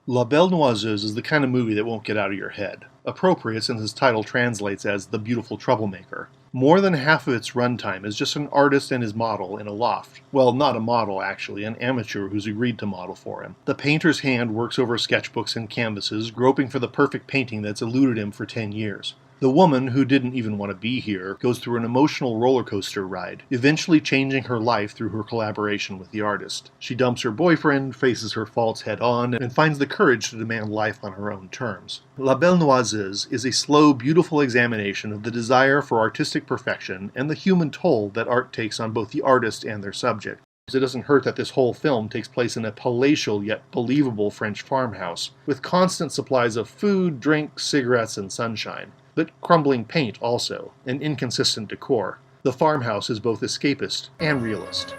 La Belle Noiseuse is the kind of movie that won't get out of your head. Appropriate since its title translates as The Beautiful Troublemaker. More than half of its runtime is just an artist and his model in a loft. Well, not a model actually, an amateur who's agreed to model for him. The painter's hand works over sketchbooks and canvases, groping for the perfect painting that's eluded him for 10 years. The woman, who didn't even want to be here, goes through an emotional roller coaster ride, eventually changing her life through her collaboration with the artist. She dumps her boyfriend, faces her faults head on, and finds the courage to demand life on her own terms. La Belle Noiseuse is a slow, beautiful examination of the desire for artistic perfection and the human toll that art takes on both the artist and their subject. It doesn't hurt that this whole film takes place in a palatial yet believable French farmhouse, with constant supplies of food, drink, cigarettes, and sunshine. But crumbling paint also, and inconsistent decor. The farmhouse is both escapist and realist.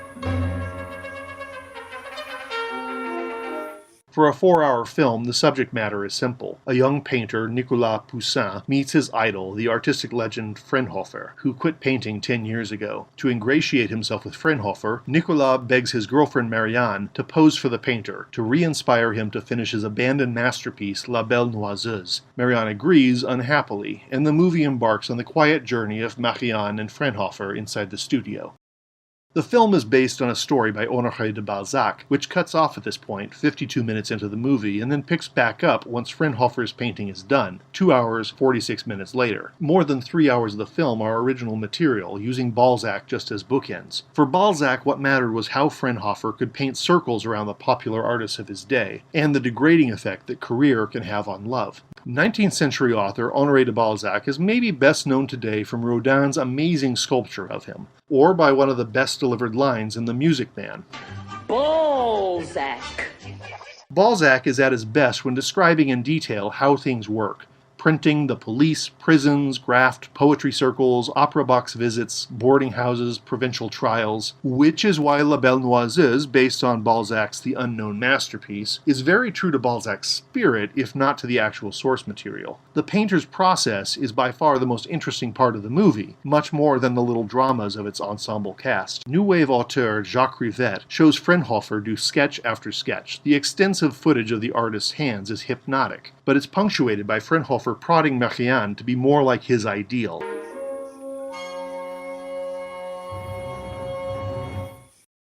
For a 4-hour film, the subject matter is simple. A young painter, Nicolas Poussin, meets his idol, the artistic legend Frenhofer, who quit painting 10 years ago. To ingratiate himself with Frenhofer, Nicolas begs his girlfriend Marianne to pose for the painter, to re-inspire him to finish his abandoned masterpiece, La Belle Noiseuse. Marianne agrees, unhappily, and the movie embarks on the quiet journey of Marianne and Frenhofer inside the studio. The film is based on a story by Honoré de Balzac, which cuts off at this point, 52 minutes into the movie, and then picks back up once Frenhofer's painting is done, 2 hours, 46 minutes later. More than 3 hours of the film are original material, using Balzac just as bookends. For Balzac, what mattered was how Frenhofer could paint circles around the popular artists of his day, and the degrading effect that career can have on love. 19th century author Honoré de Balzac is maybe best known today from Rodin's amazing sculpture of him, or by one of the best delivered lines in The Music Man. Balzac. Balzac is at his best when describing in detail how things work. Printing, the police, prisons, graft, poetry circles, opera box visits, boarding houses, provincial trials, which is why La Belle Noiseuse, based on Balzac's The Unknown Masterpiece, is very true to Balzac's spirit, if not to the actual source material. The painter's process is by far the most interesting part of the movie, much more than the little dramas of its ensemble cast. New Wave auteur Jacques Rivette shows Frenhofer do sketch after sketch. The extensive footage of the artist's hands is hypnotic, but it's punctuated by Frenhofer prodding Marianne to be more like his ideal.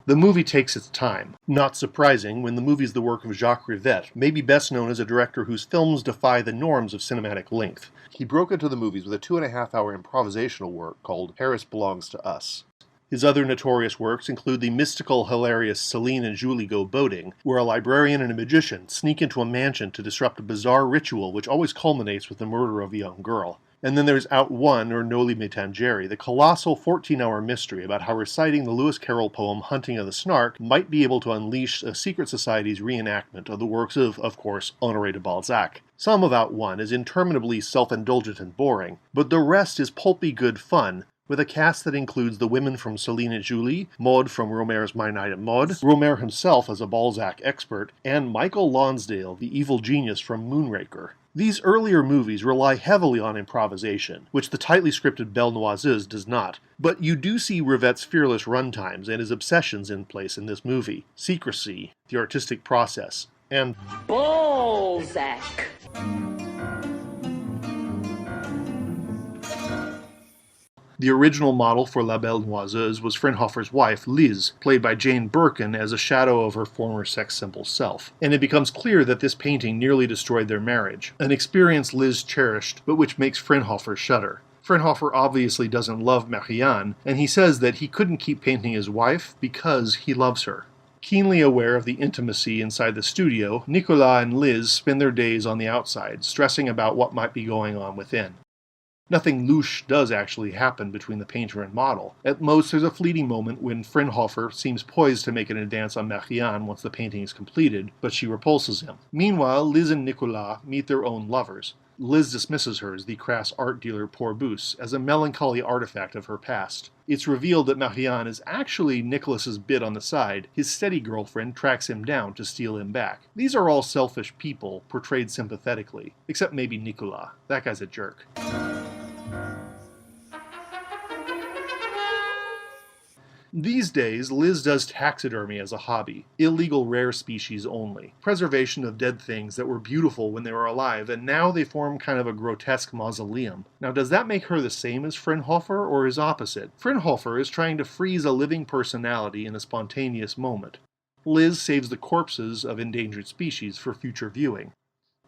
The movie takes its time. Not surprising, when the movie is the work of Jacques Rivette, maybe best known as a director whose films defy the norms of cinematic length. He broke into the movies with a 2.5-hour improvisational work called Paris Belongs to Us. His other notorious works include the mystical, hilarious Celine and Julie Go Boating, where a librarian and a magician sneak into a mansion to disrupt a bizarre ritual which always culminates with the murder of a young girl. And then there's Out One, or Noli Me Tangere, the colossal 14-hour mystery about how reciting the Lewis Carroll poem Hunting of the Snark might be able to unleash a secret society's reenactment of the works of course, Honoré de Balzac. Some of Out One is interminably self-indulgent and boring, but the rest is pulpy good fun, with a cast that includes the women from Celine and Julie, Maud from Rohmer's My Night at Maud, Rohmer himself as a Balzac expert, and Michael Lonsdale, the evil genius from Moonraker. These earlier movies rely heavily on improvisation, which the tightly scripted Belle Noiseuse does not, but you do see Rivette's fearless runtimes and his obsessions in place in this movie. Secrecy, the artistic process, and Balzac. The original model for La Belle Noiseuse was Frenhofer's wife, Liz, played by Jane Birkin as a shadow of her former sex symbol self. And it becomes clear that this painting nearly destroyed their marriage, an experience Liz cherished, but which makes Frenhofer shudder. Frenhofer obviously doesn't love Marianne, and he says that he couldn't keep painting his wife because he loves her. Keenly aware of the intimacy inside the studio, Nicolas and Liz spend their days on the outside, stressing about what might be going on within. Nothing louche does actually happen between the painter and model. At most, there's a fleeting moment when Frenhofer seems poised to make an advance on Marianne once the painting is completed, but she repulses him. Meanwhile, Liz and Nicolas meet their own lovers. Liz dismisses her as the crass art dealer Pourbus, as a melancholy artifact of her past. It's revealed that Marianne is actually Nicolas's bit on the side. His steady girlfriend tracks him down to steal him back. These are all selfish people, portrayed sympathetically. Except maybe Nicolas. That guy's a jerk. These days, Liz does taxidermy as a hobby, illegal rare species only, preservation of dead things that were beautiful when they were alive, and now they form kind of a grotesque mausoleum. Now, does that make her the same as Fraunhofer, or his opposite? Fraunhofer is trying to freeze a living personality in a spontaneous moment. Liz saves the corpses of endangered species for future viewing.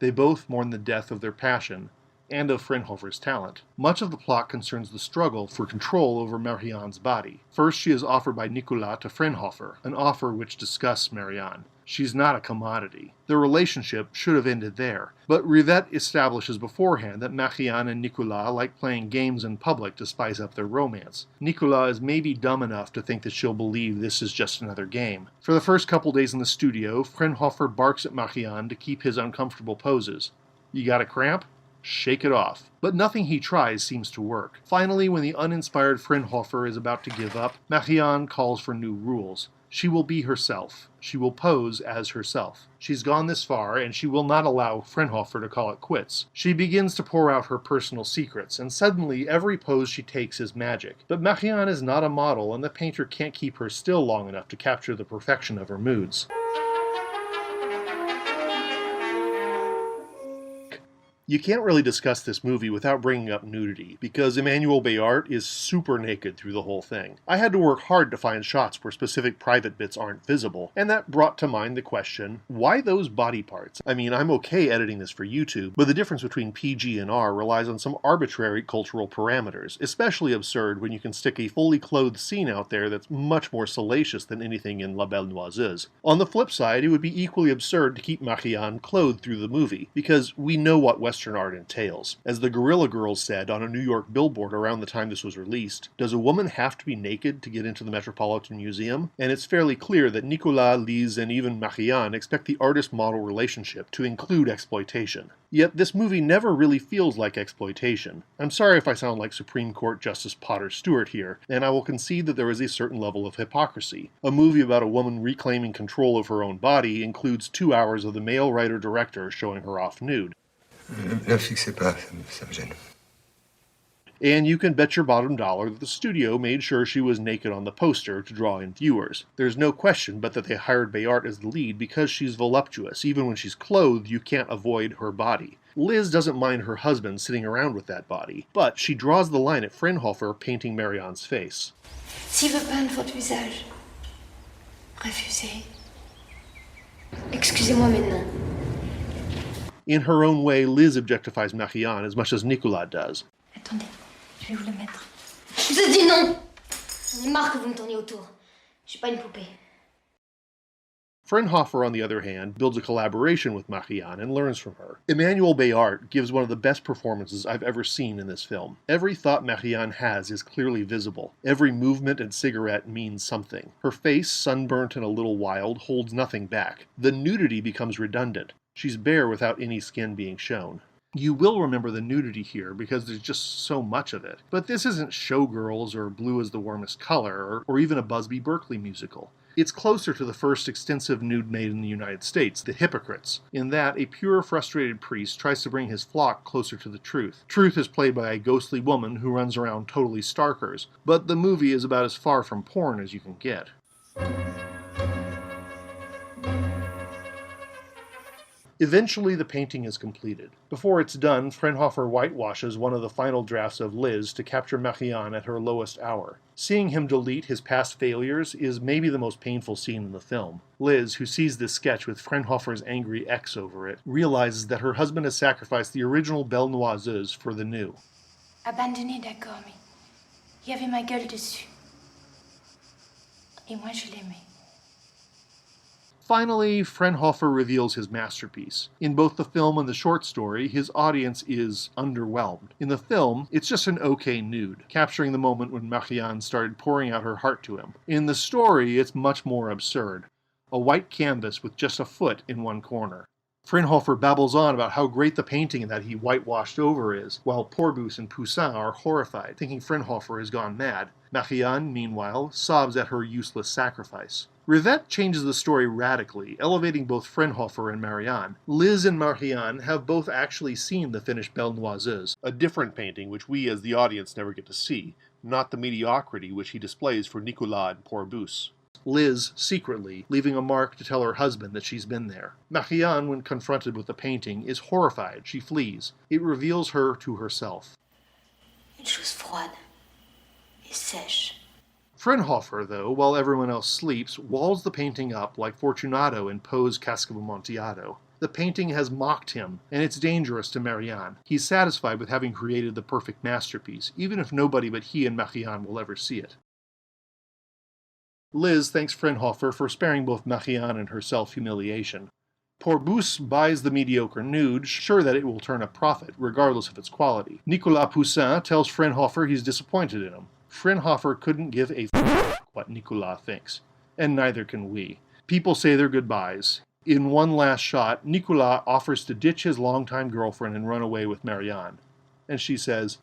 They both mourn the death of their passion, and of Fraunhofer's talent. Much of the plot concerns the struggle for control over Marianne's body. First, she is offered by Nicolas to Fraunhofer, an offer which disgusts Marianne. She's not a commodity. The relationship should have ended there, but Rivette establishes beforehand that Marianne and Nicolas like playing games in public to spice up their romance. Nicolas is maybe dumb enough to think that she'll believe this is just another game. For the first couple days in the studio, Fraunhofer barks at Marianne to keep his uncomfortable poses. You got a cramp? Shake it off. But nothing he tries seems to work. Finally, when the uninspired Fraunhofer is about to give up, Marianne calls for new rules. She will be herself. She will pose as herself. She's gone this far, and she will not allow Fraunhofer to call it quits. She begins to pour out her personal secrets, and suddenly every pose she takes is magic. But Marianne is not a model, and the painter can't keep her still long enough to capture the perfection of her moods. You can't really discuss this movie without bringing up nudity, because Emmanuelle Beart is super naked through the whole thing. I had to work hard to find shots where specific private bits aren't visible, and that brought to mind the question, why those body parts? I mean, I'm okay editing this for YouTube, but the difference between PG and R relies on some arbitrary cultural parameters, especially absurd when you can stick a fully clothed scene out there that's much more salacious than anything in La Belle Noiseuse. On the flip side, it would be equally absurd to keep Marianne clothed through the movie, because we know what Western art entails. As the Guerrilla Girls said on a New York billboard around the time this was released, does a woman have to be naked to get into the Metropolitan Museum? And it's fairly clear that Nicolas, Lise, and even Marianne expect the artist-model relationship to include exploitation. Yet this movie never really feels like exploitation. I'm sorry if I sound like Supreme Court Justice Potter Stewart here, and I will concede that there is a certain level of hypocrisy. A movie about a woman reclaiming control of her own body includes 2 hours of the male writer-director showing her off nude. Ne fixez pas, ça me gêne. And you can bet your bottom dollar that the studio made sure she was naked on the poster to draw in viewers. There's no question but that they hired Beart as the lead because she's voluptuous. Even when she's clothed, you can't avoid her body. Liz doesn't mind her husband sitting around with that body, but she draws the line at Fraunhofer painting Marianne's face. S'il veut peindre votre visage, refusez. Excusez-moi maintenant. In her own way, Liz objectifies Marianne as much as Nicolas does. Attendez, je vais vous le mettre. Je vous ai dit non! J'en ai marre que vous me tourniez autour. Je suis pas une poupée. Fraunhofer, on the other hand, builds a collaboration with Marianne and learns from her. Emmanuelle Beart gives one of the best performances I've ever seen in this film. Every thought Marianne has is clearly visible. Every movement and cigarette means something. Her face, sunburnt and a little wild, holds nothing back. The nudity becomes redundant. She's bare without any skin being shown. You will remember the nudity here because there's just so much of it. But this isn't Showgirls or Blue is the Warmest Color or even a Busby Berkeley musical. It's closer to the first extensive nude made in the United States, The Hypocrites, in that a pure, frustrated priest tries to bring his flock closer to the truth. Truth is played by a ghostly woman who runs around totally starkers, but the movie is about as far from porn as you can get. Eventually, the painting is completed. Before it's done, Fraunhofer whitewashes one of the final drafts of Liz to capture Marianne at her lowest hour. Seeing him delete his past failures is maybe the most painful scene in the film. Liz, who sees this sketch with Fraunhofer's angry ex over it, realizes that her husband has sacrificed the original Belle Noiseuse for the new. Abandonné, d'accord, mais il y avait ma gueule dessus. Et moi, je l'aimais. Finally, Fraunhofer reveals his masterpiece. In both the film and the short story, his audience is underwhelmed. In the film, it's just an okay nude, capturing the moment when Marianne started pouring out her heart to him. In the story, it's much more absurd. A white canvas with just a foot in one corner. Fraunhofer babbles on about how great the painting that he whitewashed over is, while Pourbus and Poussin are horrified, thinking Fraunhofer has gone mad. Marianne, meanwhile, sobs at her useless sacrifice. Rivette changes the story radically, elevating both Fraunhofer and Marianne. Liz and Marianne have both actually seen the finished Belle Noiseuse, a different painting which we as the audience never get to see, not the mediocrity which he displays for Nicolas and Pourbus. Liz, secretly, leaving a mark to tell her husband that she's been there. Marianne, when confronted with the painting, is horrified. She flees. It reveals her to herself. Une chose froide et sèche. Fraunhofer, though, while everyone else sleeps, walls the painting up like Fortunato in Poe's Cask of Amontillado. The painting has mocked him, and it's dangerous to Marianne. He's satisfied with having created the perfect masterpiece, even if nobody but he and Marianne will ever see it. Liz thanks Fraunhofer for sparing both Marianne and herself humiliation. Pourbus buys the mediocre nude, sure that it will turn a profit, regardless of its quality. Nicolas Poussin tells Fraunhofer he's disappointed in him. Fraunhofer couldn't give a what Nicolas thinks, and neither can we. People say their goodbyes. In one last shot, Nicolas offers to ditch his longtime girlfriend and run away with Marianne. And she says,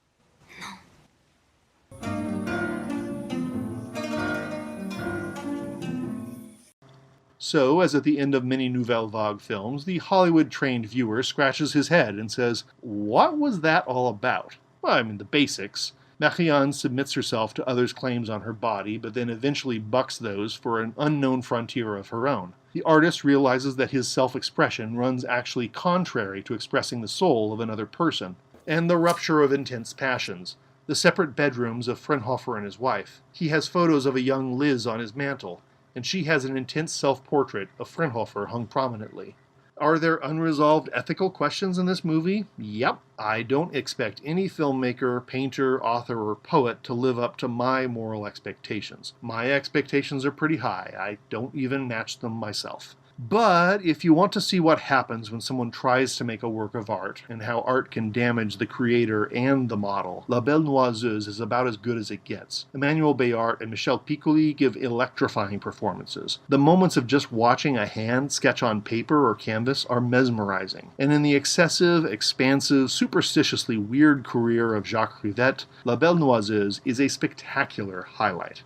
So, as at the end of many Nouvelle Vague films, the Hollywood-trained viewer scratches his head and says, what was that all about? Well, I mean, the basics. Marianne submits herself to others' claims on her body, but then eventually bucks those for an unknown frontier of her own. The artist realizes that his self-expression runs actually contrary to expressing the soul of another person. And the rupture of intense passions. The separate bedrooms of Fraunhofer and his wife. He has photos of a young Liz on his mantle, and she has an intense self-portrait of Fraunhofer hung prominently. Are there unresolved ethical questions in this movie? Yep. I don't expect any filmmaker, painter, author, or poet to live up to my moral expectations. My expectations are pretty high. I don't even match them myself. But if you want to see what happens when someone tries to make a work of art, and how art can damage the creator and the model, La Belle Noiseuse is about as good as it gets. Emmanuelle Beart and Michel Piccoli give electrifying performances. The moments of just watching a hand sketch on paper or canvas are mesmerizing. And in the excessive, expansive, superstitiously weird career of Jacques Rivette, La Belle Noiseuse is a spectacular highlight.